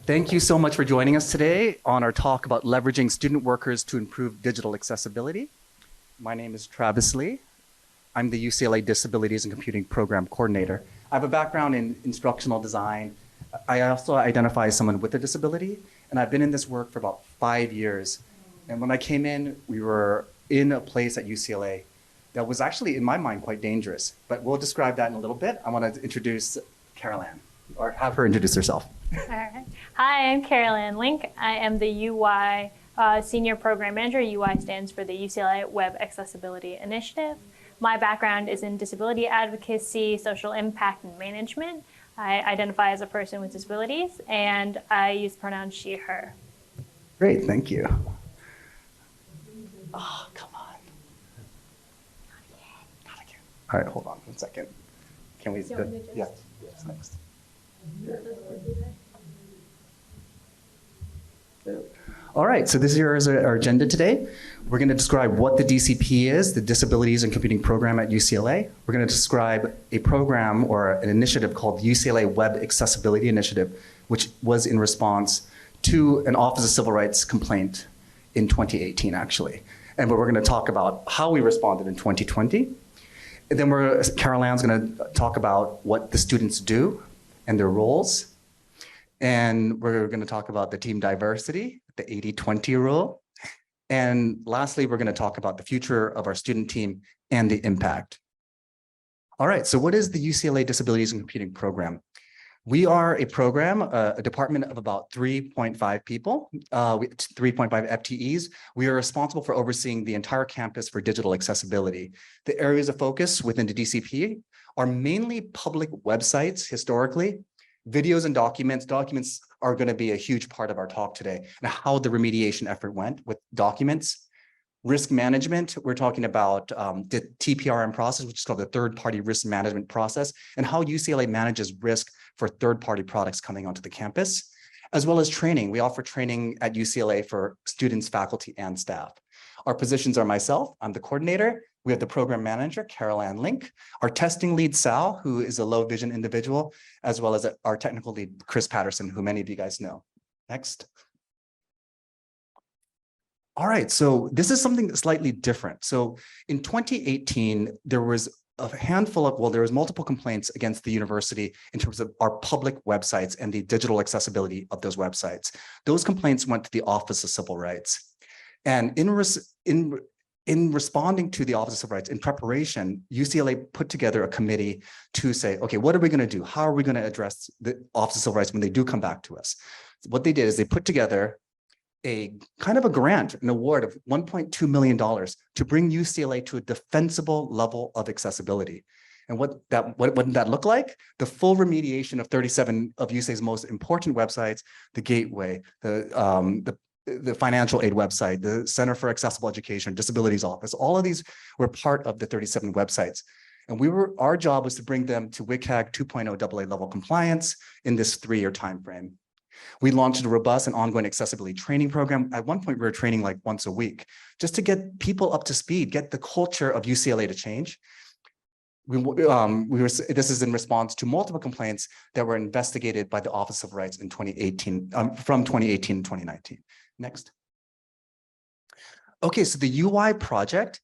Thank you so much for joining us today on our talk about leveraging student workers to improve digital accessibility. My name is Travis Lee. I'm the UCLA Disabilities and Computing Program Coordinator. I have a background in instructional design. I also identify as someone with a disability, and I've been in this work for about 5 years. And when I came in, we were in a place at UCLA that was actually, in my mind, quite dangerous. But we'll describe that in a little bit. I want to introduce Carolanne, or have her introduce herself. All right. Hi, I'm Carolanne Link. I am the UWAI Senior Program Manager. UWAI stands for the UCLA Web Accessibility Initiative. My background is in disability advocacy, social impact, and management. I identify as a person with disabilities, and I use pronouns she, her. Great, thank you. Oh, come on. Not again. All right, hold on 1 second. Can we? Yes, next. All right, so this is our agenda today. We're going to describe what the DCP is, the Disabilities and Computing Program at UCLA. We're going to describe a program or an initiative called the UCLA Web Accessibility Initiative, which was in response to an Office of Civil Rights complaint in 2018, actually. And we're going to talk about how we responded in 2020. And then Carolanne's going to talk about what the students do and their roles. And we're going to talk about the team diversity, the 80-20 rule. And lastly, we're going to talk about the future of our student team and the impact. All right, so what is the UCLA Disabilities and Computing Program? We are a program, a department of about 3.5 people, 3.5 FTEs. We are responsible for overseeing the entire campus for digital accessibility. The areas of focus within the DCP are mainly public websites historically. Videos and documents. Documents are going to be a huge part of our talk today, and how the remediation effort went with documents. Risk management, we're talking about the TPRM process, which is called the third-party risk management process, and how UCLA manages risk for third-party products coming onto the campus, as well as training. We offer training at UCLA for students, faculty, and staff. Our positions are myself, I'm the coordinator. We have the program manager, Carolanne Link, our testing lead, Sal, who is a low vision individual, as well as our technical lead, Chris Patterson, who many of you guys know. Next. All right, so this is something slightly different. So in 2018, there was a handful of, well, there was multiple complaints against the university in terms of our public websites and the digital accessibility of those websites. Those complaints went to the Office of Civil Rights. And in responding to the Office of Civil Rights, in preparation, UCLA put together a committee to say, okay, what are we going to do? How are we going to address the Office of Civil Rights when they do come back to us? What they did is they put together a kind of a grant, an award of $1.2 million to bring UCLA to a defensible level of accessibility. And what did that look like? The full remediation of 37 of UCLA's most important websites, the Gateway, the financial aid website, the Center for Accessible Education, Disabilities Office, all of these were part of the 37 websites. And our job was to bring them to WCAG 2.0 AA level compliance in this 3-year timeframe. We launched a robust and ongoing accessibility training program. At one point, we were training like once a week, just to get people up to speed, get the culture of UCLA to change. This is in response to multiple complaints that were investigated by the Office of Rights in 2018, from 2018 to 2019. Next. Okay, so the UI project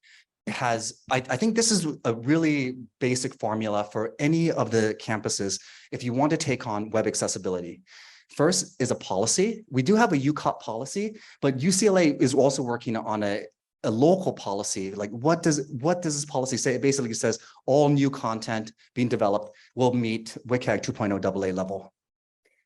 has, I think this is a really basic formula for any of the campuses if you want to take on web accessibility. First is a policy. We do have a UCOP policy, but UCLA is also working on a local policy. Like what does this policy say? It basically says all new content being developed will meet WCAG 2.0 AA level.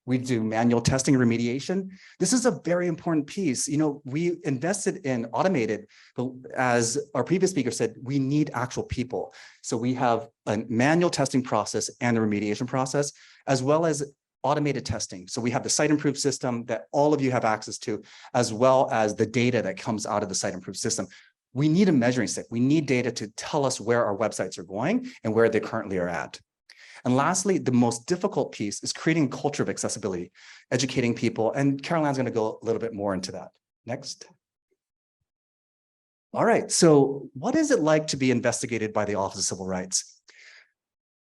We do manual testing and remediation. This is a very important piece. You know, we invested in automated, but as our previous speaker said, we need actual people. So we have a manual testing process and a remediation process, as well as automated testing. So we have the Site Improve system that all of you have access to, as well as the data that comes out of the Site Improve system. We need a measuring stick. We need data to tell us where our websites are going and where they currently are at. And lastly, the most difficult piece is creating a culture of accessibility, educating people. And Carolanne's going to go a little bit more into that. Next. All right, so what is it like to be investigated by the Office of Civil Rights?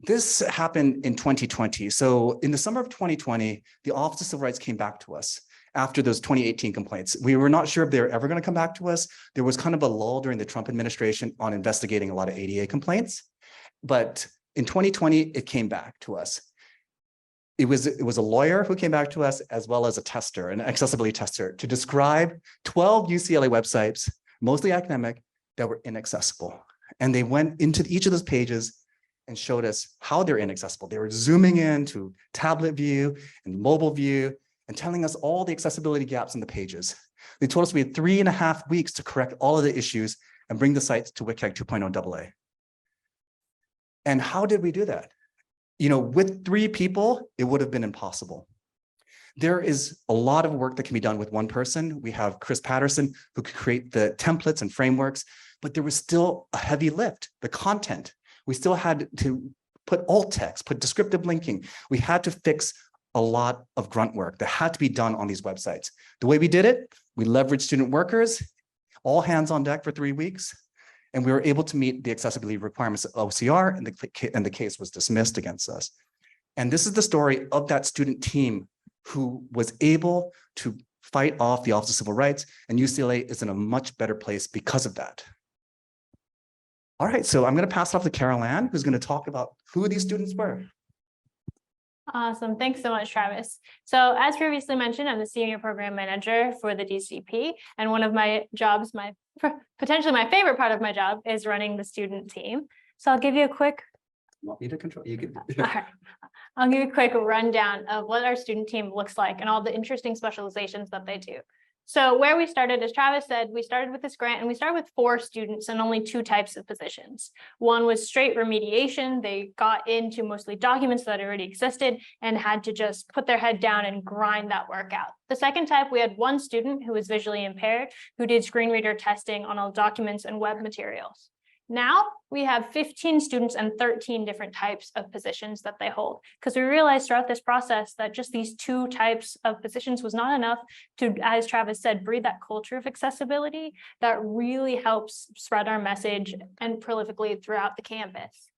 This happened in 2020. So in the summer of 2020, the Office of Civil Rights came back to us after those 2018 complaints. We were not sure if they were ever going to come back to us. There was kind of a lull during the Trump administration on investigating a lot of ADA complaints. But in 2020, it came back to us. It was a lawyer who came back to us, as well as a tester, an accessibility tester, to describe 12 UCLA websites, mostly academic, that were inaccessible. And they went into each of those pages and showed us how they're inaccessible. They were zooming in to tablet view and mobile view and telling us all the accessibility gaps in the pages. They told us we had 3.5 weeks to correct all of the issues and bring the sites to WCAG 2.0 AA. And how did we do that? With 3 people, it would have been impossible. There is a lot of work that can be done with one person. We have Chris Patterson, who could create the templates and frameworks, but there was still a heavy lift, the content. We still had to put alt text, put descriptive linking. We had to fix a lot of grunt work that had to be done on these websites. The way we did it, we leveraged student workers, all hands on deck for 3 weeks. And we were able to meet the accessibility requirements of OCR, and the case was dismissed against us. And this is the story of that student team who was able to fight off the Office of Civil Rights, and UCLA is in a much better place because of that. All right, so I'm going to pass it off to Carolanne, who's going to talk about who these students were. Awesome. Thanks so much, Travis. So as previously mentioned, I'm the senior program manager for the DCP. And one of my jobs, potentially my favorite part of my job, is running the student team. So I'll give you a quick Want me to control? You can. All right. I'll give you a quick rundown of what our student team looks like and all the interesting specializations that they do. So where we started, as Travis said, we started with this grant and we started with 4 students and only 2 types of positions. One was straight remediation. They got into mostly documents that already existed and had to just put their head down and grind that work out. The second type, we had 1 student who was visually impaired who did screen reader testing on all documents and web materials. Now we have 15 students and 13 different types of positions that they hold, because we realized throughout this process that just these 2 types of positions was not enough to, as Travis said, breed that culture of accessibility that really helps spread our message and prolifically throughout the campus.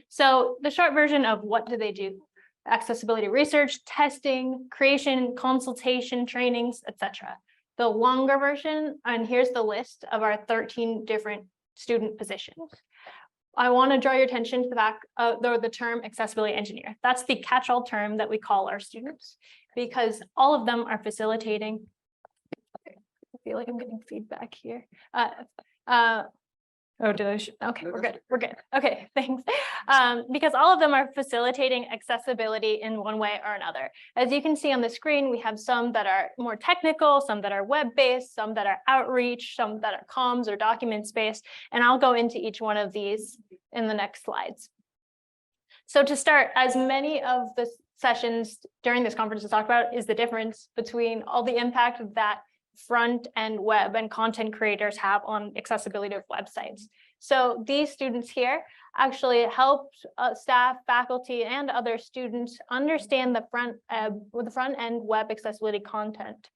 So the short version of what do they do? Accessibility research, testing, creation, consultation, trainings, etc. The longer version, and here's the list of our 13 different student positions. I want to draw your attention to the fact the term accessibility engineer. That's the catch-all term that we call our students, because all of them are facilitating. I feel like I'm getting feedback here. Oh, did I? Okay, we're good. We're good. Okay, thanks. Because all of them are facilitating accessibility in one way or another. As you can see on the screen, we have some that are more technical, some that are web-based, some that are outreach, some that are comms or documents-based, and I'll go into each one of these in the next slides. So to start, as many of the sessions during this conference to talk about is the difference between all the impact that front-end web and content creators have on accessibility of websites. So these students here actually help staff, faculty, and other students understand the front-end web accessibility content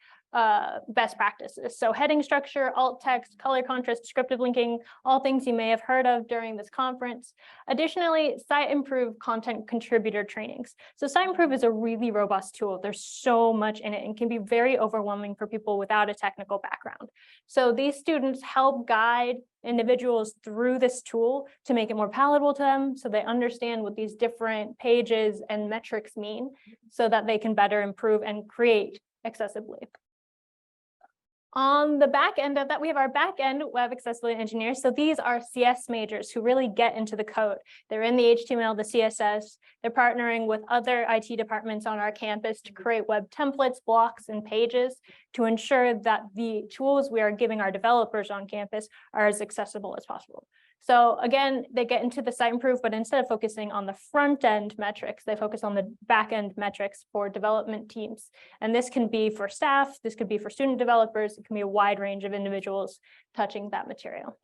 best practices. So heading structure, alt text, color contrast, descriptive linking, all things you may have heard of during this conference. Additionally, Site Improve content contributor trainings. So Site Improve is a really robust tool. There's so much in it and can be very overwhelming for people without a technical background. So these students help guide individuals through this tool to make it more palatable to them, so they understand what these different pages and metrics mean, so that they can better improve and create accessibly. On the back end of that, we have our back end web accessibility engineers. So these are CS majors who really get into the code. They're in the HTML, the CSS. They're partnering with other IT departments on our campus to create web templates, blocks, and pages to ensure that the tools we are giving our developers on campus are as accessible as possible. So again, they get into the Site Improve, but instead of focusing on the front end metrics, they focus on the back end metrics for development teams. And this can be for staff, this could be for student developers, it can be a wide range of individuals touching that material.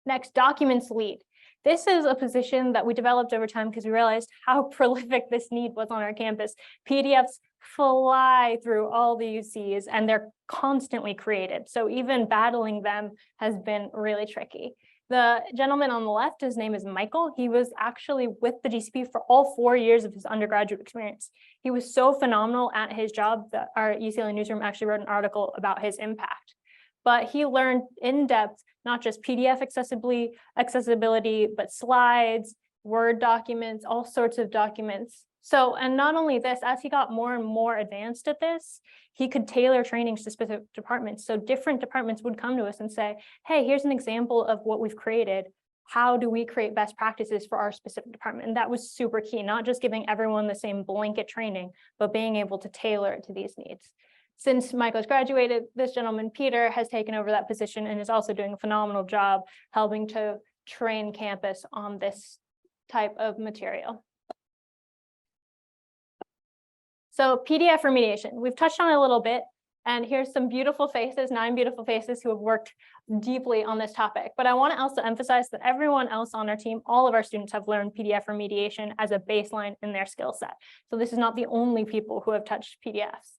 Next, documents lead. This is a position that we developed over time because we realized how prolific this need was on our campus. PDFs fly through all the UCs and they're constantly created. So even battling them has been really tricky. The gentleman on the left, his name is Michael. He was actually with the DCP for all 4 years of his undergraduate experience. He was so phenomenal at his job that our UCLA newsroom actually wrote an article about his impact. But he learned in depth, not just PDF accessibility, but slides, Word documents, all sorts of documents. So, and not only this, as he got more and more advanced at this, he could tailor trainings to specific departments. So different departments would come to us and say, hey, here's an example of what we've created. How do we create best practices for our specific department? And that was super key, not just giving everyone the same blanket training, but being able to tailor it to these needs. Since Michael's graduated, this gentleman, Peter, has taken over that position and is also doing a phenomenal job helping to train campus on this type of material. So PDF remediation, we've touched on it a little bit, and here's some beautiful faces, 9 beautiful faces who have worked deeply on this topic. But I want to also emphasize that everyone else on our team, all of our students have learned PDF remediation as a baseline in their skill set. So this is not the only people who have touched PDFs.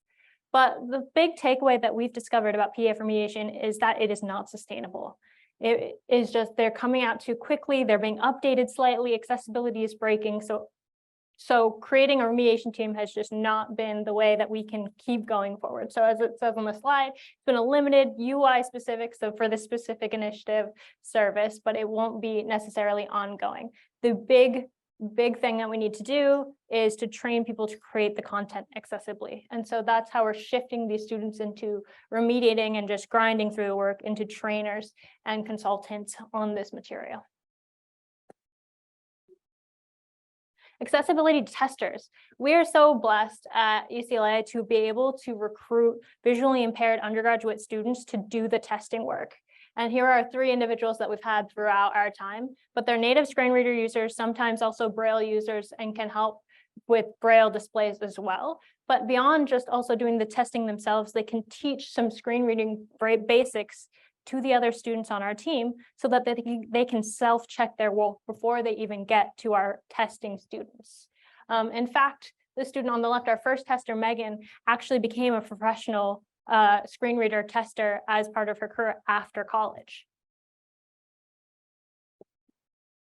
But the big takeaway that we've discovered about PDF remediation is that it is not sustainable. It is just, they're coming out too quickly, they're being updated slightly, accessibility is breaking. So creating a remediation team has just not been the way that we can keep going forward. So as it says on the slide, it's been a limited UI specific, so for this specific initiative service, but it won't be necessarily ongoing. The big thing that we need to do is to train people to create the content accessibly. And so that's how we're shifting these students into remediating and just grinding through the work into trainers and consultants on this material. Accessibility testers. We are so blessed at UCLA to be able to recruit visually impaired undergraduate students to do the testing work. And here are 3 individuals that we've had throughout our time, but they're native screen reader users, sometimes also Braille users, and can help with Braille displays as well. But beyond just also doing the testing themselves, they can teach some screen reading basics to the other students on our team so that they can self-check their work before they even get to our testing students. In fact, the student on the left, our first tester, Megan, actually became a professional screen reader tester as part of her career after college.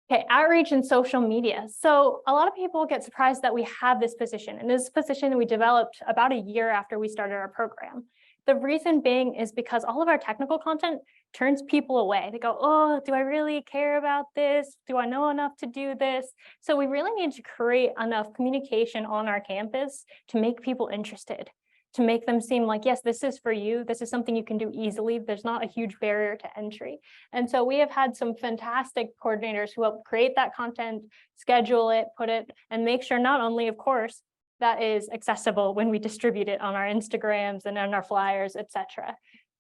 Okay, outreach and social media. So a lot of people get surprised that we have this position, and this position we developed about a year after we started our program. The reason being is because all of our technical content turns people away. They go, oh, do I really care about this? Do I know enough to do this? So we really need to create enough communication on our campus to make people interested, to make them seem like, yes, this is for you. This is something you can do easily. There's not a huge barrier to entry. And so we have had some fantastic coordinators who help create that content, schedule it, put it, and make sure not only, of course, that is accessible when we distribute it on our Instagrams and on our flyers, etc.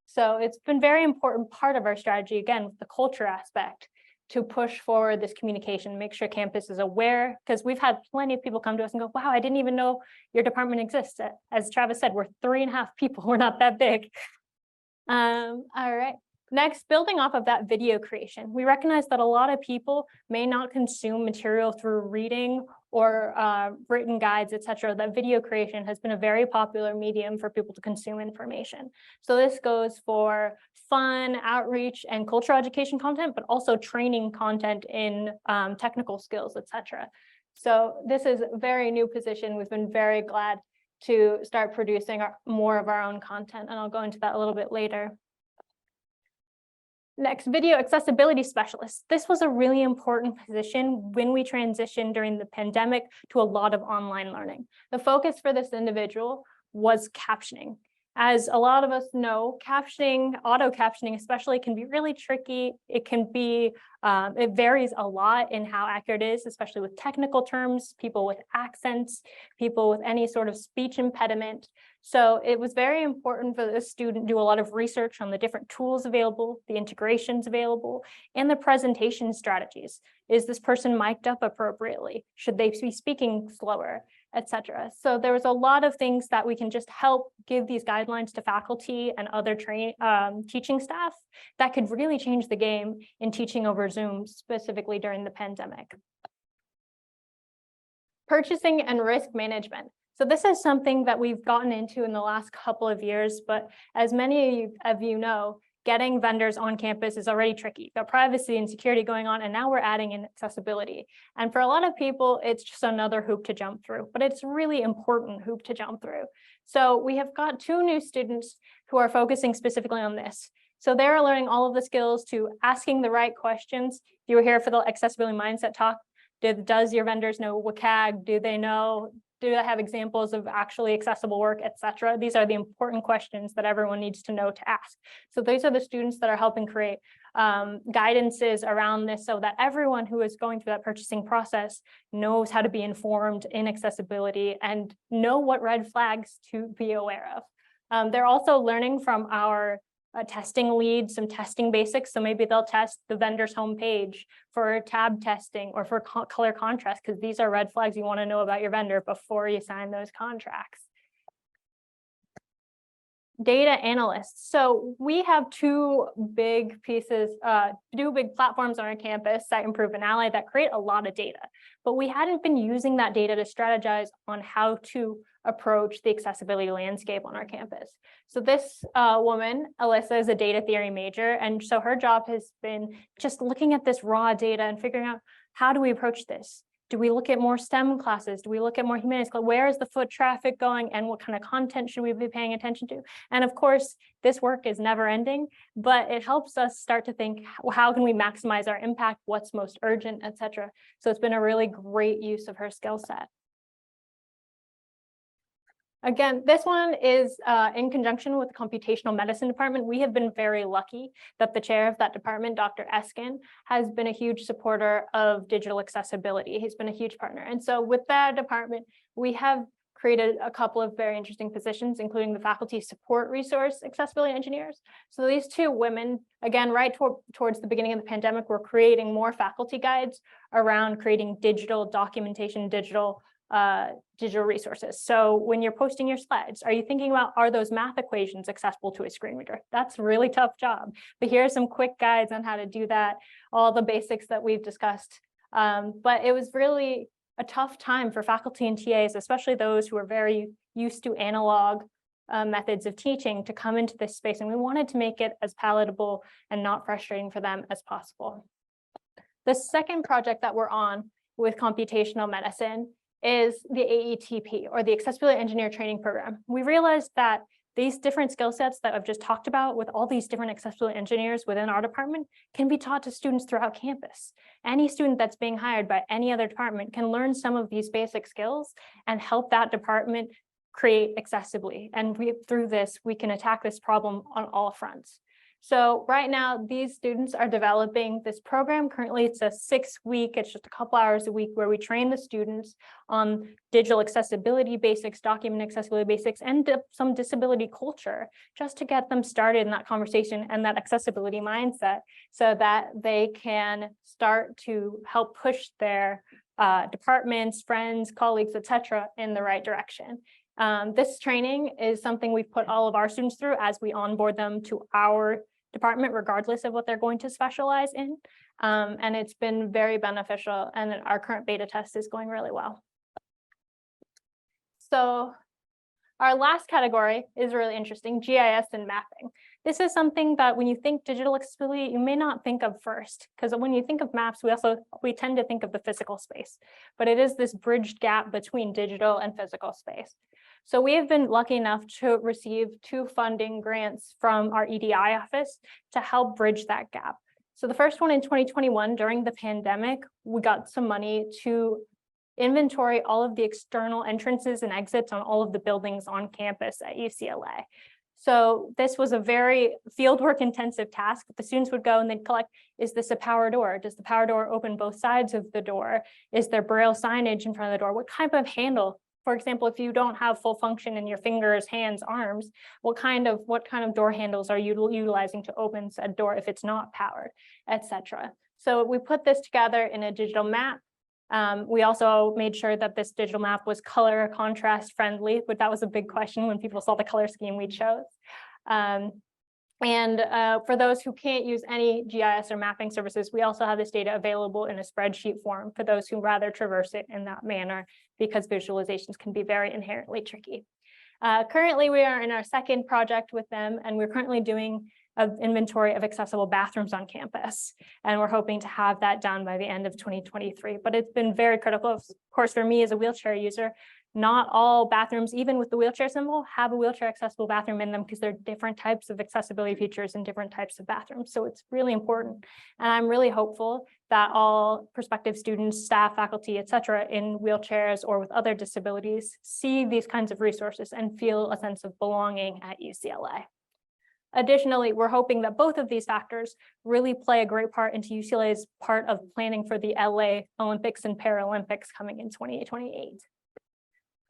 So it's been very important part of our strategy, again, with the culture aspect, to push forward this communication, make sure campus is aware, because we've had plenty of people come to us and go, wow, I didn't even know your department exists. As Travis said, we're 3.5 people, we're not that big. All right. Next, building off of that video creation, we recognize that a lot of people may not consume material through reading or written guides, etc. That video creation has been a very popular medium for people to consume information. So this goes for fun, outreach, and cultural education content, but also training content in technical skills, etc. So this is a very new position. We've been very glad to start producing more of our own content, and I'll go into that a little bit later. Next, video accessibility specialist. This was a really important position when we transitioned during the pandemic to a lot of online learning. The focus for this individual was captioning. As a lot of us know, captioning, auto captioning especially, can be really tricky. It can be, it varies a lot in how accurate it is, especially with technical terms, people with accents, people with any sort of speech impediment. So it was very important for the student to do a lot of research on the different tools available, the integrations available, and the presentation strategies. Is this person mic'd up appropriately? Should they be speaking slower, etc.? So there was a lot of things that we can just help give these guidelines to faculty and other teaching staff that could really change the game in teaching over Zoom, specifically during the pandemic. Purchasing and risk management. So this is something that we've gotten into in the last couple of years, but as many of you know, getting vendors on campus is already tricky. You've got privacy and security going on, and now we're adding in accessibility. And for a lot of people, it's just another hoop to jump through, but it's really important hoop to jump through. So we have got 2 new students who are focusing specifically on this. So they're learning all of the skills to asking the right questions. If you were here for the accessibility mindset talk, does your vendors know WCAG? Do they have examples of actually accessible work, etc.? These are the important questions that everyone needs to know to ask. So these are the students that are helping create guidances around this so that everyone who is going through that purchasing process knows how to be informed in accessibility and know what red flags to be aware of. They're also learning from our testing lead, some testing basics. So maybe they'll test the vendor's homepage for tab testing or for color contrast, because these are red flags you want to know about your vendor before you sign those contracts. Data analysts. So we have 2 big pieces, 2 big platforms on our campus, Site Improve and Ally, that create a lot of data, but we hadn't been using that data to strategize on how to approach the accessibility landscape on our campus. So this woman, Alyssa, is a data theory major, and so her job has been just looking at this raw data and figuring out, how do we approach this? Do we look at more STEM classes? Do we look at more humanities? Where is the foot traffic going, and what kind of content should we be paying attention to? And of course, this work is never ending, but it helps us start to think, how can we maximize our impact? What's most urgent, etc. So it's been a really great use of her skill set. Again, this one is in conjunction with the computational medicine department. We have been very lucky that the chair of that department, Dr. Eskin, has been a huge supporter of digital accessibility. He's been a huge partner. And so with that department, we have created a couple of very interesting positions, including the faculty support resource accessibility engineers. So these 2 women, again, right towards the beginning of the pandemic, were creating more faculty guides around creating digital documentation, digital resources. So when you're posting your slides, are you thinking about, are those math equations accessible to a screen reader? That's a really tough job, but here are some quick guides on how to do that, all the basics that we've discussed. But it was really a tough time for faculty and TAs, especially those who are very used to analog methods of teaching, to come into this space, and we wanted to make it as palatable and not frustrating for them as possible. The second project that we're on with computational medicine is the AETP, or the Accessibility Engineer Training Program. We realized that these different skill sets that I've just talked about with all these different accessibility engineers within our department can be taught to students throughout campus. Any student that's being hired by any other department can learn some of these basic skills and help that department create accessibly. And through this, we can attack this problem on all fronts. So right now, these students are developing this program. Currently, it's a 6-week, it's just a couple hours a week, where we train the students on digital accessibility basics, document accessibility basics, and some disability culture, just to get them started in that conversation and that accessibility mindset, so that they can start to help push their departments, friends, colleagues, etc., in the right direction. This training is something we've put all of our students through as we onboard them to our department, regardless of what they're going to specialize in. And it's been very beneficial, and our current beta test is going really well. So our last category is really interesting, GIS and mapping. This is something that when you think digital accessibility, you may not think of first, because when you think of maps, we tend to think of the physical space, but it is this bridged gap between digital and physical space. So we have been lucky enough to receive 2 funding grants from our EDI office to help bridge that gap. So the first one in 2021, during the pandemic, we got some money to inventory all of the external entrances and exits on all of the buildings on campus at UCLA. So this was a very fieldwork intensive task. The students would go and they'd collect, is this a power door? Does the power door open both sides of the door? Is there Braille signage in front of the door? What type of handle? For example, if you don't have full function in your fingers, hands, arms, what kind of door handles are you utilizing to open said door if it's not powered, etc. So we put this together in a digital map. We also made sure that this digital map was color contrast friendly, but that was a big question when people saw the color scheme we chose. For those who can't use any GIS or mapping services, we also have this data available in a spreadsheet form for those who rather traverse it in that manner, because visualizations can be very inherently tricky. Currently, we are in our second project with them, and we're currently doing inventory of accessible bathrooms on campus. And we're hoping to have that done by the end of 2023. But it's been very critical, of course, for me as a wheelchair user. Not all bathrooms, even with the wheelchair symbol, have a wheelchair accessible bathroom in them because there are different types of accessibility features in different types of bathrooms. So it's really important. And I'm really hopeful that all prospective students, staff, faculty, et cetera, in wheelchairs or with other disabilities see these kinds of resources and feel a sense of belonging at UCLA. Additionally, we're hoping that both of these factors really play a great part into UCLA's part of planning for the LA Olympics and Paralympics coming in 2028.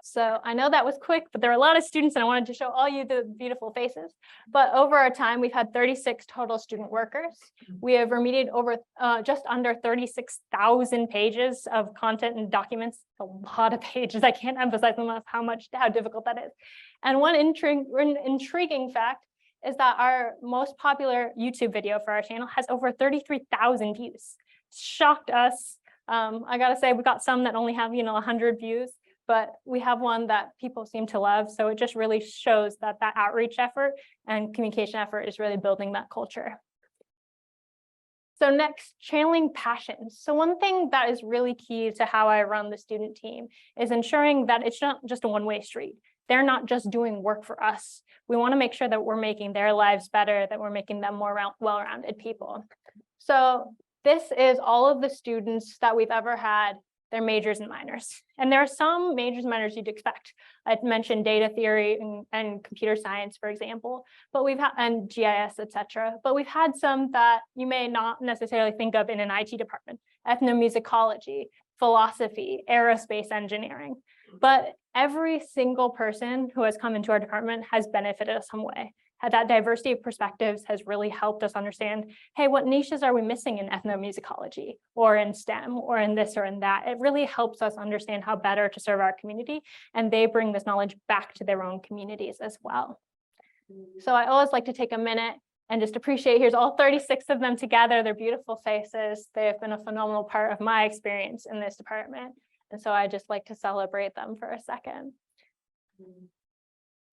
So I know that was quick, but there are a lot of students and I wanted to show all you the beautiful faces. But over our time, we've had 36 total student workers. We have remediated over just under 36,000 pages of content and documents, a lot of pages. I can't emphasize enough how difficult that is. And one intriguing fact is that our most popular YouTube video for our channel has over 33,000 views. Shocked us. I gotta say, we got some that only have 100 views. But we have one that people seem to love. So it just really shows that that outreach effort and communication effort is really building that culture. So next, channeling passion. So one thing that is really key to how I run the student team is ensuring that it's not just a one-way street. They're not just doing work for us. We want to make sure that we're making their lives better, that we're making them more well-rounded people. So this is all of the students that we've ever had, their majors and minors. And there are some majors and minors you'd expect. I'd mentioned data theory and computer science, for example, but we've had, and GIS, et cetera. But we've had some that you may not necessarily think of in an IT department: ethnomusicology, philosophy, aerospace engineering. But every single person who has come into our department has benefited us some way. That diversity of perspectives has really helped us understand, hey, what niches are we missing in ethnomusicology or in STEM or in this or in that? It really helps us understand how better to serve our community, and they bring this knowledge back to their own communities as well. So I always like to take a minute and just appreciate, here's all 36 of them together, their beautiful faces. They have been a phenomenal part of my experience in this department. And so I just like to celebrate them for a second.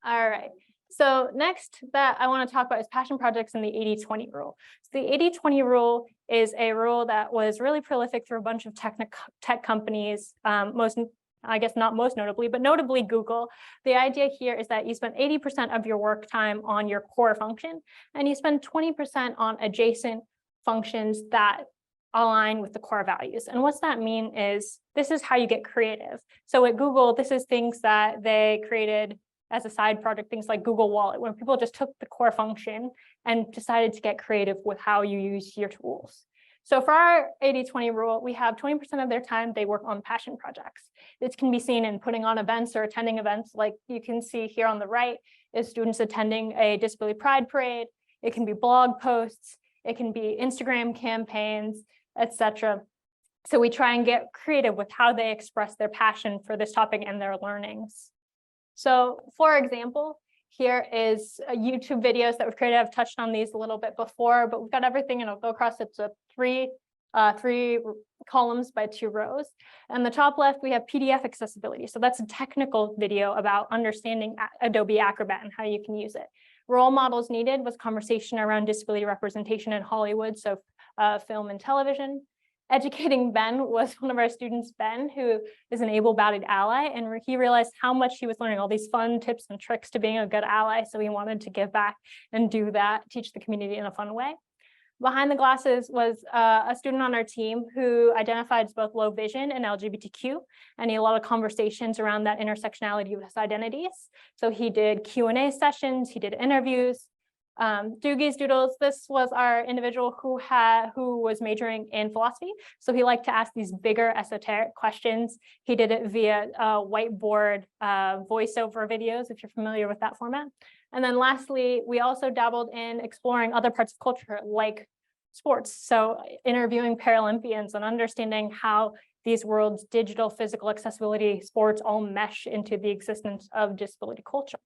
All right. So next that I want to talk about is passion projects and the 80-20 rule. So the 80-20 rule is a rule that was really prolific through a bunch of tech companies, I guess not most notably, but notably Google. The idea here is that you spend 80% of your work time on your core function, and you spend 20% on adjacent functions that align with the core values. And what's that mean is this is how you get creative. So at Google, this is things that they created as a side project, things like Google Wallet, when people just took the core function and decided to get creative with how you use your tools. So for our 80-20 rule, we have 20% of their time they work on passion projects. This can be seen in putting on events or attending events, like you can see here on the right is students attending a Disability Pride Parade. It can be blog posts, it can be Instagram campaigns, etc. So we try and get creative with how they express their passion for this topic and their learnings. So for example, here is YouTube videos that we've created. I've touched on these a little bit before, but we've got everything, and I'll go across. It's a three columns by 2 rows. And the top left, we have PDF accessibility. So that's a technical video about understanding Adobe Acrobat and how you can use it. Role models needed was conversation around disability representation in Hollywood, so film and television. Educating Ben was one of our students, Ben, who is an able-bodied ally, and he realized how much he was learning all these fun tips and tricks to being a good ally. So he wanted to give back and do that, teach the community in a fun way. Behind the glasses was a student on our team who identified as both low vision and LGBTQ, and he had a lot of conversations around that intersectionality of his identities. So he did Q&A sessions, he did interviews. Doogie's Doodles, this was our individual who was majoring in philosophy. So he liked to ask these bigger esoteric questions. He did it via whiteboard voiceover videos, if you're familiar with that format. And then lastly, we also dabbled in exploring other parts of culture like sports. So interviewing Paralympians and understanding how these worlds, digital, physical accessibility, sports all mesh into the existence of disability culture.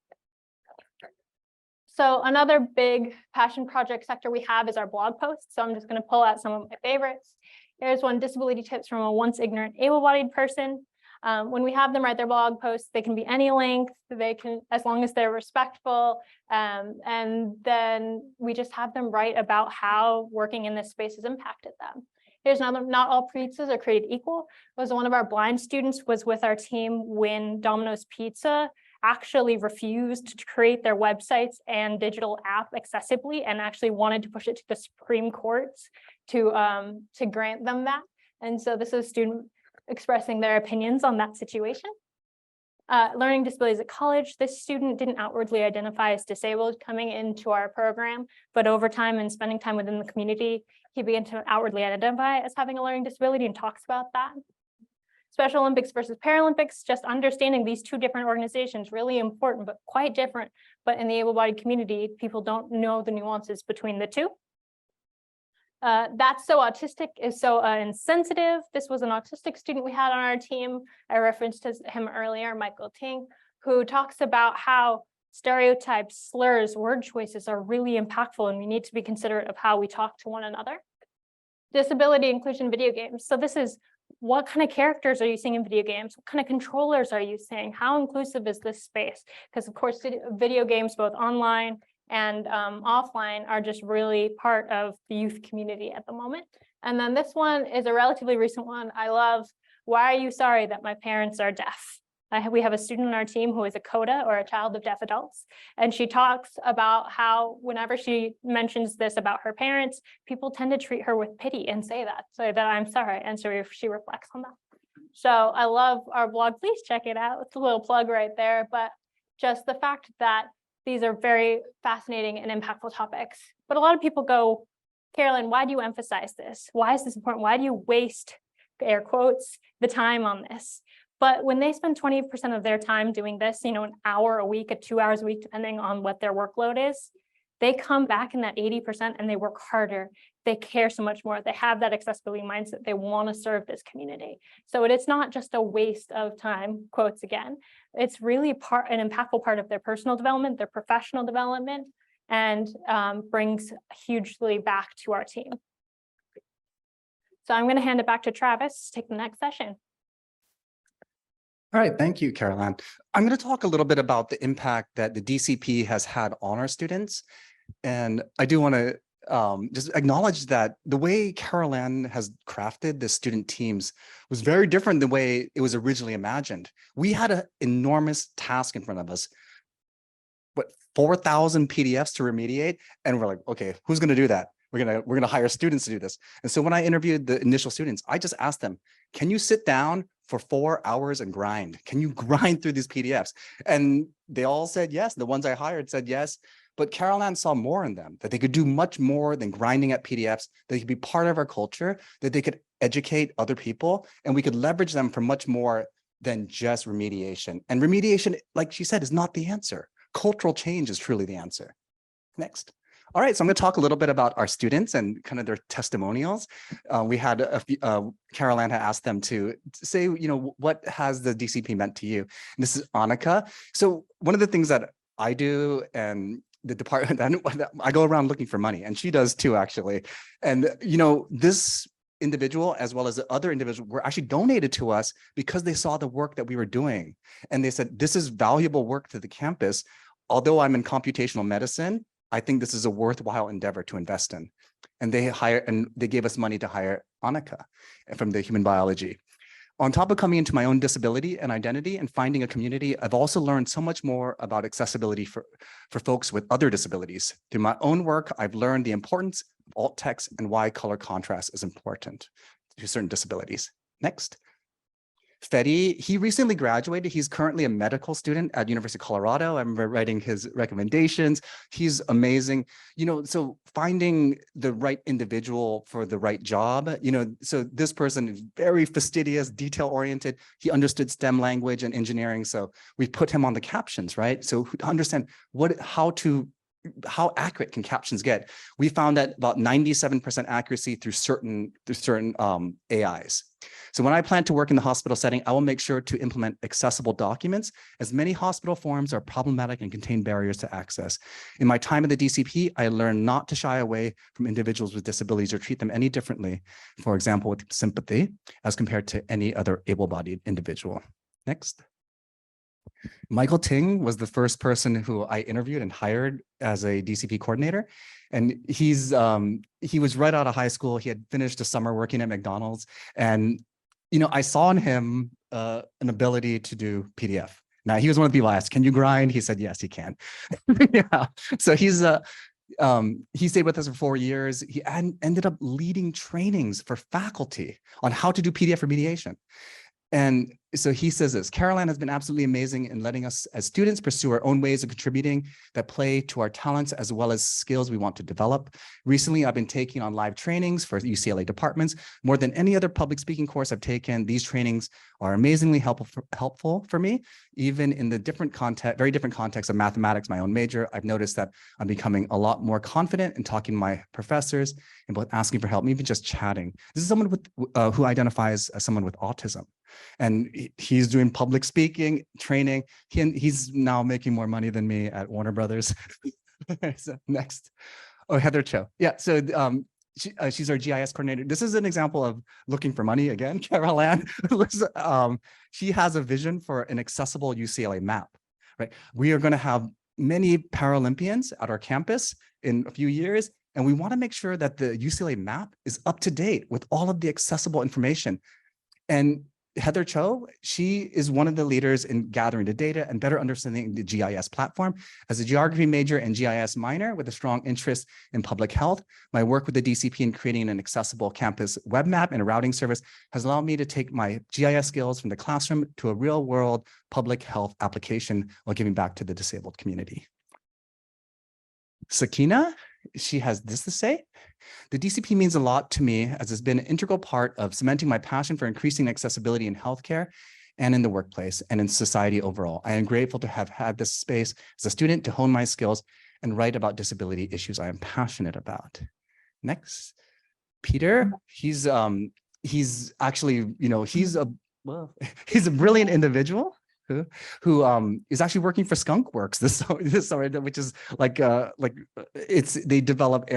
So another big passion project sector we have is our blog posts. So I'm just going to pull out some of my favorites. Here's one: disability tips from a once ignorant able-bodied person. When we have them write their blog posts, they can be any length, they can, as long as they're respectful. And then we just have them write about how working in this space has impacted them. Here's another, not all pizzas are created equal. It was one of our blind students was with our team when Domino's Pizza actually refused to create their websites and digital app accessibly and actually wanted to push it to the Supreme Courts to grant them that. And so this is a student expressing their opinions on that situation. Learning disabilities at college, this student didn't outwardly identify as disabled coming into our program, but over time and spending time within the community, he began to outwardly identify as having a learning disability and talks about that. Special Olympics versus Paralympics, just understanding these two different organizations, really important, but quite different. But in the able-bodied community, people don't know the nuances between the two. That's so autistic is so insensitive. This was an autistic student we had on our team. I referenced him earlier, Michael Ting, who talks about how stereotypes, slurs, word choices are really impactful, and we need to be considerate of how we talk to one another. Disability inclusion video games. So this is what kind of characters are you seeing in video games? What kind of controllers are you seeing? How inclusive is this space? Because of course, video games, both online and offline, are just really part of the youth community at the moment. And then this one is a relatively recent one. I love, why are you sorry that my parents are deaf? We have a student on our team who is a CODA, or a child of deaf adults. And she talks about how whenever she mentions this about her parents, people tend to treat her with pity and say that I'm sorry. And so she reflects on that. So I love our blog, please check it out. It's a little plug right there, but just the fact that these are very fascinating and impactful topics. But a lot of people go, Carolanne, why do you emphasize this? Why is this important? Why do you waste, air quotes, the time on this? But when they spend 20% of their time doing this, an hour a week, 2 hours a week, depending on what their workload is, they come back in that 80% and they work harder. They care so much more. They have that accessibility mindset. They want to serve this community. So it's not just a waste of time, quotes again. It's really an impactful part of their personal development, their professional development, and brings hugely back to our team. So I'm going to hand it back to Travis to take the next session. All right, thank you, Carolanne. I'm going to talk a little bit about the impact that the DCP has had on our students. And I do want to just acknowledge that the way Carolanne has crafted the student teams was very different than the way it was originally imagined. We had an enormous task in front of us, 4,000 PDFs to remediate. And we're like, okay, who's going to do that? We're gonna hire students to do this. And so when I interviewed the initial students, I just asked them, can you sit down for 4 hours and grind? Can you grind through these PDFs? And they all said yes. The ones I hired said yes. But Carolanne saw more in them, that they could do much more than grinding at PDFs, that they could be part of our culture, that they could educate other people, and we could leverage them for much more than just remediation. And remediation, like she said, is not the answer. Cultural change is truly the answer. Next. All right, so I'm going to talk a little bit about our students and kind of their testimonials. We had Carolanne had asked them to say, what has the DCP meant to you? And this is Annika. So one of the things that I do, and the department, I go around looking for money, and she does too, actually. And this individual, as well as the other individuals, were actually donated to us because they saw the work that we were doing, and they said, this is valuable work to the campus. Although I'm in computational medicine, I think this is a worthwhile endeavor to invest in. And they gave us money to hire Annika from the human biology. On top of coming into my own disability and identity and finding a community, I've also learned so much more about accessibility for folks with other disabilities. Through my own work, I've learned the importance of alt text and why color contrast is important to certain disabilities. Next. Fedi, he recently graduated. He's currently a medical student at University of Colorado. I remember writing his recommendations. He's amazing. So finding the right individual for the right job, so this person is very fastidious, detail-oriented. He understood STEM language and engineering. So we put him on the captions, right? So to understand how accurate can captions get. We found that about 97% accuracy through certain AIs. So when I plan to work in the hospital setting, I will make sure to implement accessible documents, as many hospital forms are problematic and contain barriers to access. In my time at the DCP, I learned not to shy away from individuals with disabilities or treat them any differently, for example, with sympathy, as compared to any other able-bodied individual. Next. Michael Ting was the first person who I interviewed and hired as a DCP coordinator. And he was right out of high school. He had finished a summer working at McDonald's. And, I saw in him an ability to do PDF. Now, he was one of the people I asked, can you grind? He said, yes, he can. Yeah. So he stayed with us for 4 years. He ended up leading trainings for faculty on how to do PDF remediation. And so he says this: Carolanne has been absolutely amazing in letting us as students pursue our own ways of contributing that play to our talents as well as skills we want to develop. Recently, I've been taking on live trainings for UCLA departments. More than any other public speaking course I've taken, these trainings are amazingly helpful for me, even in the very different context of mathematics, my own major. I've noticed that I'm becoming a lot more confident in talking to my professors and both asking for help and even just chatting. This is someone who identifies as someone with autism. And he's doing public speaking training. He's now making more money than me at Warner Brothers. So next. Oh, Heather Cho. Yeah, so she's our GIS coordinator. This is an example of looking for money again. Carolanne, she has a vision for an accessible UCLA map, right? We are going to have many Paralympians at our campus in a few years, and we want to make sure that the UCLA map is up to date with all of the accessible information. And Heather Cho, she is one of the leaders in gathering the data and better understanding the GIS platform. As a geography major and GIS minor with a strong interest in public health, my work with the DCP in creating an accessible campus web map and a routing service has allowed me to take my GIS skills from the classroom to a real-world public health application while giving back to the disabled community. Sakina, she has this to say: the DCP means a lot to me as it's been an integral part of cementing my passion for increasing accessibility in healthcare and in the workplace and in society overall. I am grateful to have had this space as a student to hone my skills and write about disability issues I am passionate about. Next, Peter, he's actually, he's a brilliant individual who is actually working for Skunk Works this summer, which is they develop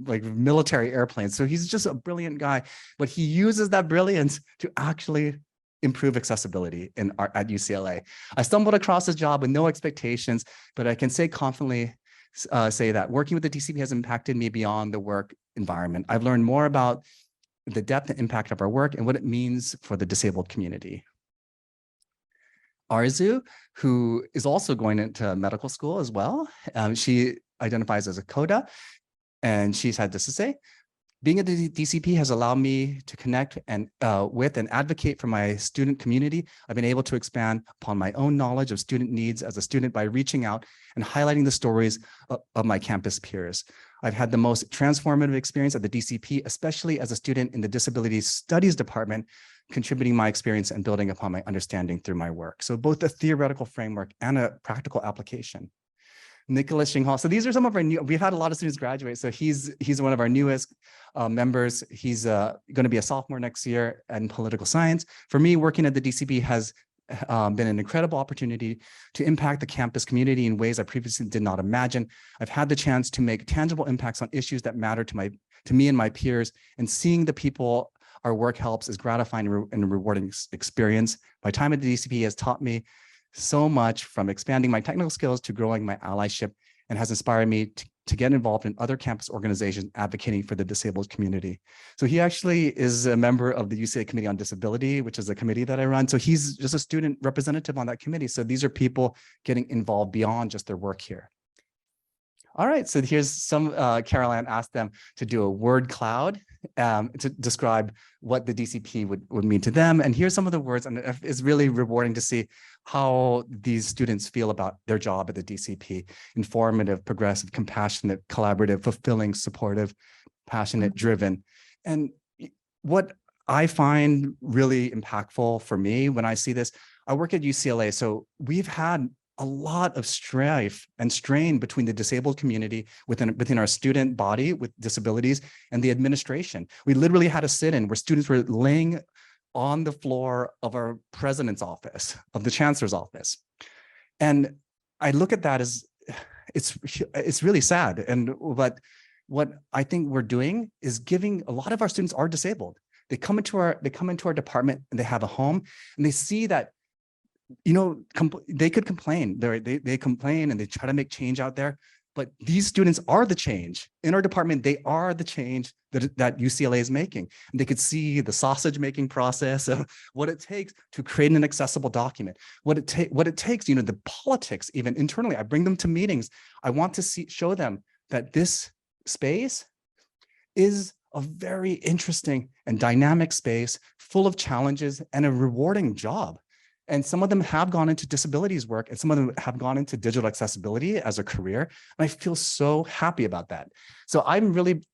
military airplanes. So he's just a brilliant guy, but he uses that brilliance to actually improve accessibility at UCLA. I stumbled across this job with no expectations, but I can confidently say that working with the DCP has impacted me beyond the work environment. I've learned more about the depth and impact of our work and what it means for the disabled community. Arzu, who is also going into medical school as well. She identifies as a CODA, and she's had this to say: being at the DCP has allowed me to connect with and advocate for my student community. I've been able to expand upon my own knowledge of student needs as a student by reaching out and highlighting the stories of my campus peers. I've had the most transformative experience at the DCP, especially as a student in the Disabilities Studies Department, contributing my experience and building upon my understanding through my work. So both a theoretical framework and a practical application. Nicholas Xinghao. So these are some of our we've had a lot of students graduate. So he's one of our newest members. He's going to be a sophomore next year in political science. For me, working at the DCP has been an incredible opportunity to impact the campus community in ways I previously did not imagine. I've had the chance to make tangible impacts on issues that matter to me and my peers, and seeing the people our work helps is gratifying and a rewarding experience. My time at the DCP has taught me so much, from expanding my technical skills to growing my allyship, and has inspired me to get involved in other campus organizations advocating for the disabled community. So he actually is a member of the UCLA Committee on Disability, which is a committee that I run. So he's just a student representative on that committee. So these are people getting involved beyond just their work here. All right, so here's some, Carolanne asked them to do a word cloud to describe what the DCP would mean to them. And here's some of the words, and it's really rewarding to see how these students feel about their job at the DCP: informative, progressive, compassionate, collaborative, fulfilling, supportive, passionate, driven. And what I find really impactful for me when I see this, I work at UCLA, so we've had a lot of strife and strain between the disabled community within our student body with disabilities and the administration. We literally had a sit-in where students were laying on the floor of our president's office, of the chancellor's office. And I look at that as, it's really sad. But what I think we're doing is giving, a lot of our students are disabled. They come into our department and they have a home and they see that, you know, they could complain. They complain and they try to make change out there. But these students are the change. In our department, they are the change that UCLA is making. And they could see the sausage making process of what it takes to create an accessible document, what it takes, you know, the politics, even internally. I bring them to meetings. I want to show them that this space is a very interesting and dynamic space full of challenges and a rewarding job. And some of them have gone into disabilities work and some of them have gone into digital accessibility as a career. And I feel so happy about that. So I'm really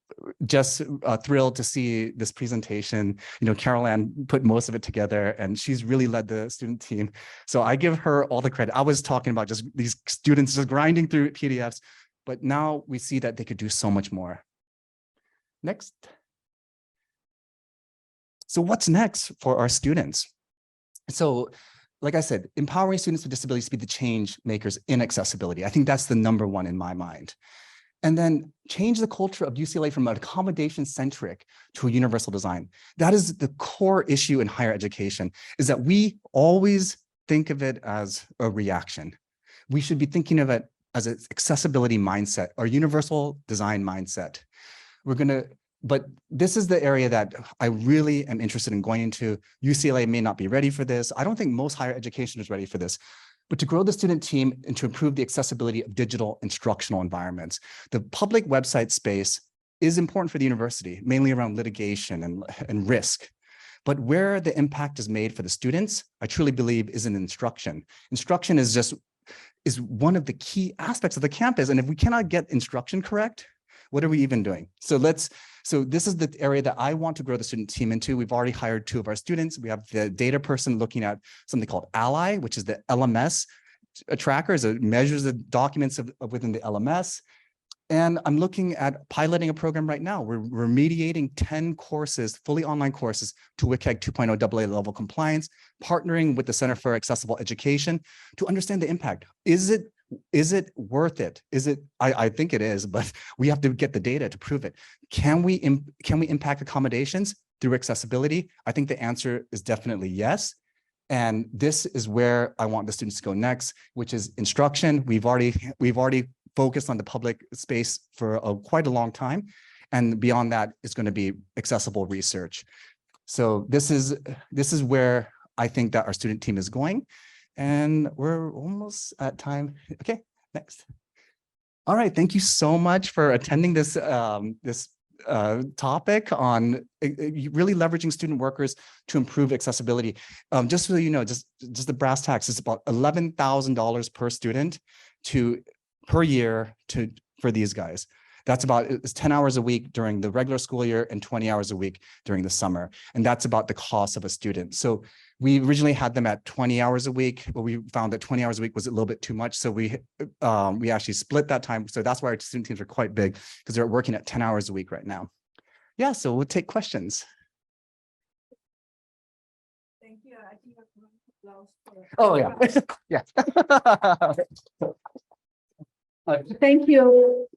just thrilled to see this presentation. You know, Carolanne put most of it together and she's really led the student team. So I give her all the credit. I was talking about just these students just grinding through PDFs, but now we see that they could do so much more. Next. So what's next for our students? So, like I said, empowering students with disabilities to be the change makers in accessibility. I think that's the #1 in my mind. And then change the culture of UCLA from an accommodation-centric to a universal design. That is the core issue in higher education, is that we always think of it as a reaction. We should be thinking of it as an accessibility mindset or universal design mindset. But this is the area that I really am interested in going into. UCLA may not be ready for this. I don't think most higher education is ready for this. But to grow the student team and to improve the accessibility of digital instructional environments, the public website space is important for the university, mainly around litigation and risk. But where the impact is made for the students, I truly believe is in instruction. Instruction is one of the key aspects of the campus. And if we cannot get instruction correct, what are we even doing? So this is the area that I want to grow the student team into. We've already hired 2 of our students. We have the data person looking at something called Ally, which is the LMS tracker. It measures the documents within the LMS. And I'm looking at piloting a program right now. We're remediating 10 courses, fully online courses, to WCAG 2.0 AA level compliance, partnering with the Center for Accessible Education to understand the impact. Is it worth it? I think it is, but we have to get the data to prove it. Can we impact accommodations through accessibility? I think the answer is definitely yes. And this is where I want the students to go next, which is instruction. We've already focused on the public space for quite a long time. And beyond that is going to be accessible research. So this is where I think that our student team is going. And we're almost at time. Okay, next. All right, thank you so much for attending this topic on really leveraging student workers to improve accessibility. Just so you know, just the brass tacks is about $11,000 per student per year for these guys. That's it's 10 hours a week during the regular school year and 20 hours a week during the summer. And that's about the cost of a student. So we originally had them at 20 hours a week, but we found that 20 hours a week was a little bit too much. So we actually split that time. So that's why our student teams are quite big, because they're working at 10 hours a week right now. Yeah, so we'll take questions. Thank you. I think applause for... Oh, yeah. Yeah. Thank you.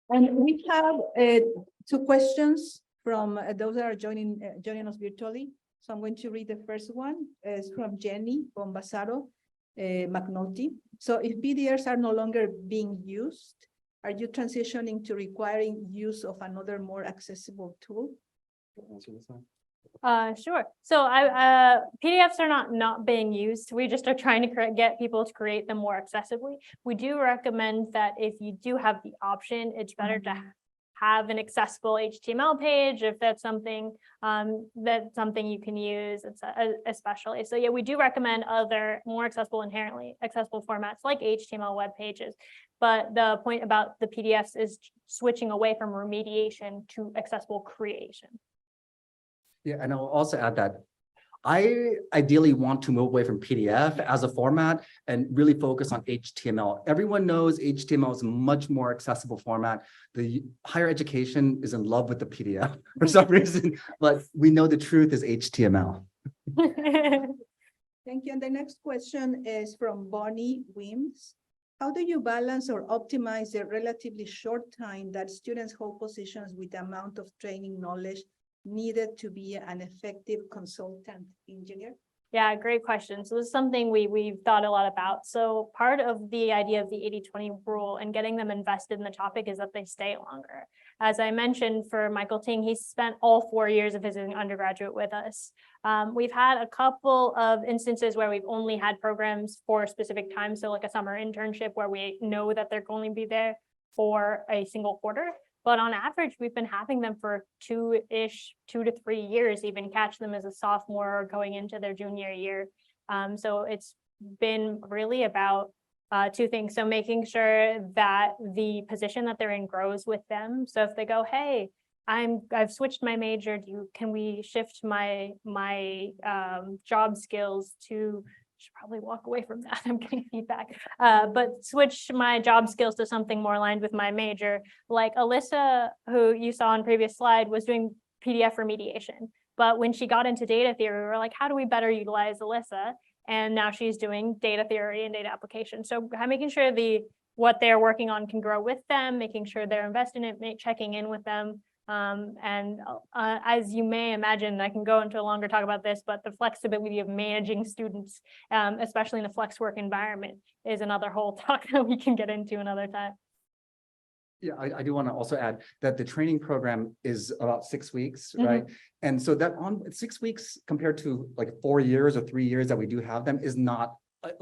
And we have 2 questions from those that are joining us virtually. So I'm going to read the first one. It's from Jenny Bombasaro McNulty. So if PDFs are no longer being used, are you transitioning to requiring use of another more accessible tool? Sure. So PDFs are not being used. We just are trying to get people to create them more accessibly. We do recommend that if you do have the option, it's better to have an accessible HTML page if that's something you can use, especially. So yeah, we do recommend other more accessible, inherently accessible formats like HTML web pages. But the point about the PDFs is switching away from remediation to accessible creation. Yeah, and I'll also add that I ideally want to move away from PDF as a format and really focus on HTML. Everyone knows HTML is a much more accessible format. The higher education is in love with the PDF for some reason, but we know the truth is HTML. Thank you. And the next question is from Bonnie Wims. How do you balance or optimize the relatively short time that students hold positions with the amount of training knowledge needed to be an effective consultant engineer? Yeah, great question. So this is something we've thought a lot about. So part of the idea of the 80-20 rule and getting them invested in the topic is that they stay longer. As I mentioned for Michael Ting, he spent all 4 years of his undergraduate with us. We've had a couple of instances where we've only had programs for a specific time. So like a summer internship where we know that they're going to be there for a single quarter. But on average, we've been having them for 2 to 3 years, even catch them as a sophomore or going into their junior year. So it's been really about 2 things. So making sure that the position that they're in grows with them. So if they go, hey, I've switched my major, can we shift my job skills to, should probably walk away from that. I'm getting feedback, but switch my job skills to something more aligned with my major. Like Alyssa, who you saw on previous slide, was doing PDF remediation. But when she got into data theory, we were like, how do we better utilize Alyssa? And now she's doing data theory and data application. So making sure what they're working on can grow with them, making sure they're invested in it, checking in with them. As you may imagine, I can go into a longer talk about this, but the flexibility of managing students, especially in a flex work environment, is another whole talk that we can get into another time. Yeah, I do want to also add that the training program is about 6 weeks, right? And so that on 6 weeks compared to like 4 years or 3 years that we do have them is not a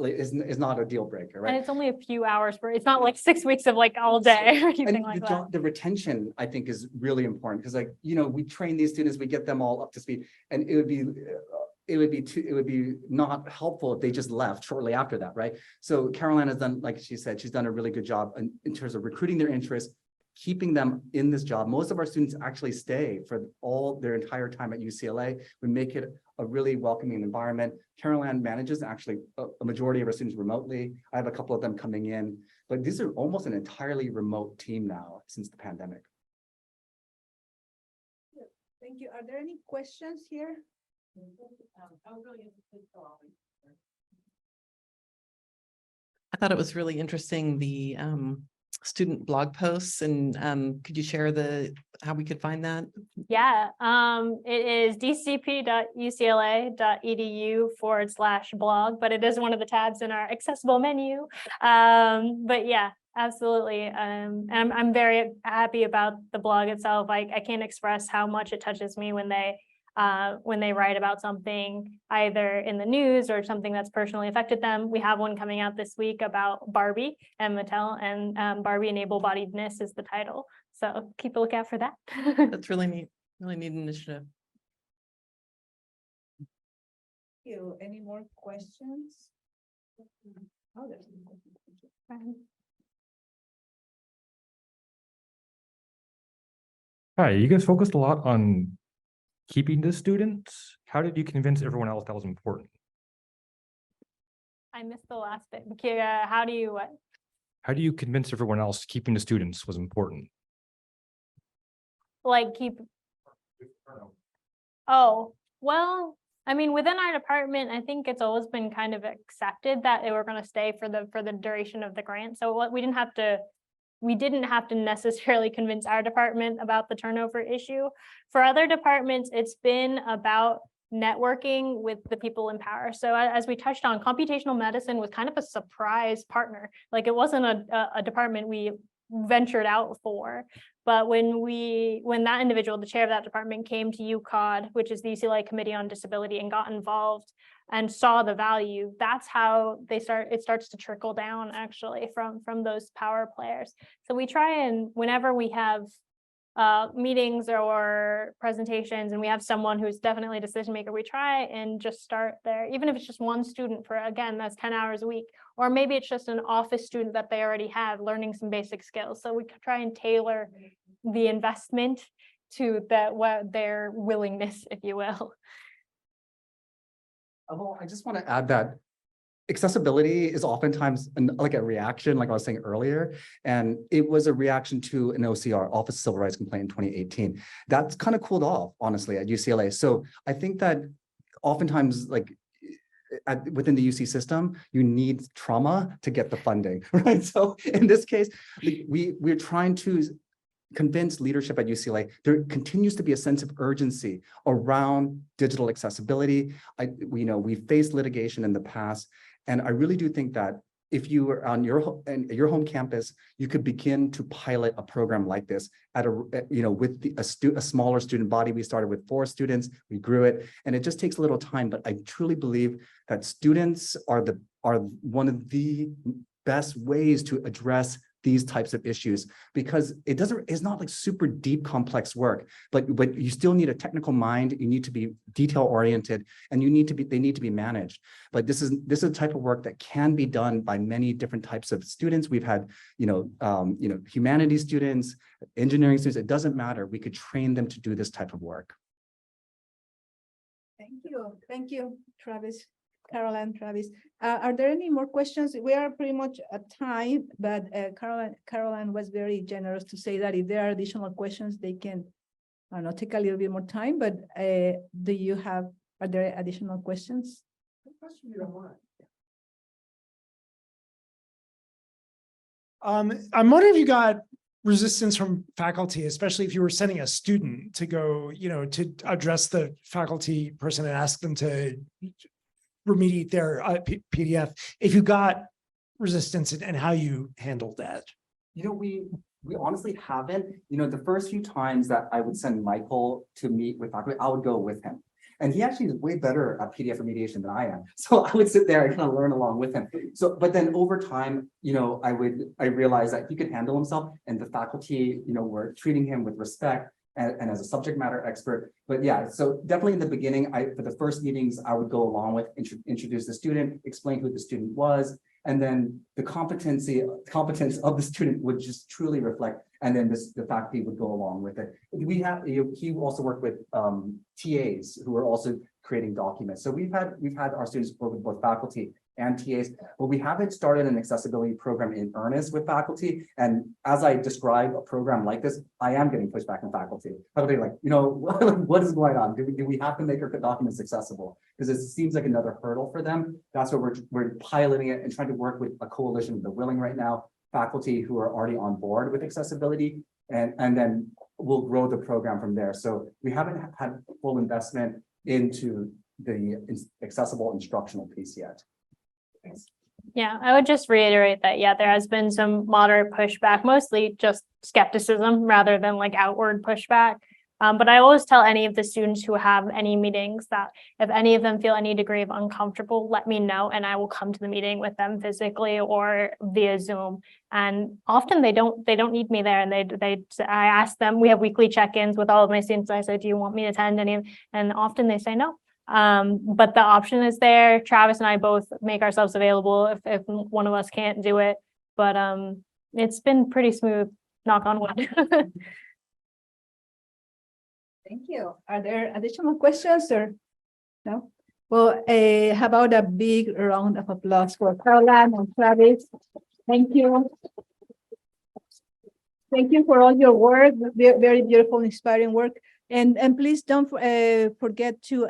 deal breaker, right? And it's only a few hours it's not like 6 weeks of like all day or anything like that. The retention, I think, is really important because, like, you know, we train these students, we get them all up to speed, and it would be not helpful if they just left shortly after that, right? So Carolanne has done, like she said, she's done a really good job in terms of recruiting their interest, keeping them in this job. Most of our students actually stay for all their entire time at UCLA. We make it a really welcoming environment. Carolanne manages actually a majority of our students remotely. I have a couple of them coming in, but these are almost an entirely remote team now since the pandemic. Thank you. Are there any questions here? I thought it was really interesting, the student blog posts, and could you share how we could find that? Yeah, it is dcp.ucla.edu/blog, but it is one of the tabs in our accessible menu. But yeah, absolutely. And I'm very happy about the blog itself. I can't express how much it touches me when they write about something either in the news or something that's personally affected them. We have one coming out this week about Barbie and Mattel, and Barbie and able-bodiedness is the title. So keep a lookout for that. That's really neat initiative. Thank you. Any more questions? Oh, there's some questions. Hi, you guys focused a lot on keeping the students. How did you convince everyone else that was important? I missed the last bit. Kira, how do you what? How do you convince everyone else keeping the students was important? Like keep. Oh, well, I mean, within our department, I think it's always been kind of accepted that they were going to stay for the duration of the grant. So we didn't have to necessarily convince our department about the turnover issue. For other departments, it's been about networking with the people in power. So as we touched on, computational medicine was kind of a surprise partner. Like it wasn't a department we ventured out for. But when that individual, the chair of that department, came to UCOD, which is the UCLA Committee on Disability, and got involved and saw the value, that's how it starts to trickle down actually from those power players. So we try, and whenever we have meetings or presentations and we have someone who's definitely a decision maker, we try and just start there, even if it's just one student for, again, that's 10 hours a week, or maybe it's just an office student that they already have learning some basic skills. So we try and tailor the investment to their willingness, if you will. Well, I just want to add that accessibility is oftentimes like a reaction, like I was saying earlier, and it was a reaction to an OCR, Office of Civil Rights complaint in 2018. That's kind of cooled off, honestly, at UCLA. So I think that oftentimes, like within the UC system, you need trauma to get the funding, right? So in this case, we're trying to convince leadership at UCLA, there continues to be a sense of urgency around digital accessibility. We faced litigation in the past, and I really do think that if you were on your home campus, you could begin to pilot a program like this at with a smaller student body. We started with 4 students, we grew it, and it just takes a little time. But I truly believe that students are one of the best ways to address these types of issues, because it's not like super deep, complex work, but you still need a technical mind. You need to be detail oriented, and they need to be managed. But this is a type of work that can be done by many different types of students. We've had, humanities students, engineering students. It doesn't matter. We could train them to do this type of work. Thank you, Travis. Carolanne, Travis, are there any more questions? We are pretty much at time, but Carolanne was very generous to say that if there are additional questions, they can, I don't know, take a little bit more time. But are there additional questions? I'm wondering if you got resistance from faculty, especially if you were sending a student to go, to address the faculty person and ask them to remediate their PDF, if you got resistance and how you handled that. We honestly haven't. The first few times that I would send Michael to meet with faculty, I would go with him. And he actually is way better at PDF remediation than I am. So I would sit there and kind of learn along with him. But then over time, I realized that he could handle himself, and the faculty, were treating him with respect and as a subject matter expert. But yeah, so definitely in the beginning, for the first meetings, I would go along with, introduce the student, explain who the student was, and then the competence of the student would just truly reflect, and then the faculty would go along with it. He also worked with TAs who were also creating documents. So we've had our students work with both faculty and TAs, but we haven't started an accessibility program in earnest with faculty. And as I describe a program like this, I am getting pushback from faculty. Faculty like, what is going on? Do we have to make our documents accessible? Because it seems like another hurdle for them. That's why we're piloting it and trying to work with a coalition of the willing right now, faculty who are already on board with accessibility, and then we'll grow the program from there. So we haven't had full investment into the accessible instructional piece yet. Thanks. Yeah, I would just reiterate that, there has been some moderate pushback, mostly just skepticism rather than like outward pushback. But I always tell any of the students who have any meetings that if any of them feel any degree of uncomfortable, let me know and I will come to the meeting with them physically or via Zoom. And often they don't need me there, and I ask them, we have weekly check-ins with all of my students. I say, do you want me to attend any? And often they say no. But the option is there. Travis and I both make ourselves available if one of us can't do it. But it's been pretty smooth, knock on wood. Thank you. Are there additional questions or no? Well, how about a big round of applause for Carolanne and Travis? Thank you. Thank you for all your work. Very beautiful, inspiring work. And please don't forget to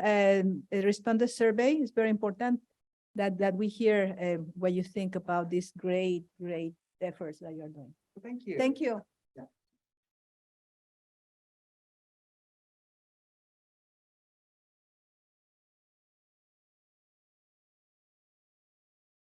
respond to the survey. It's very important that we hear what you think about these great efforts that you're doing. Thank you. Thank you.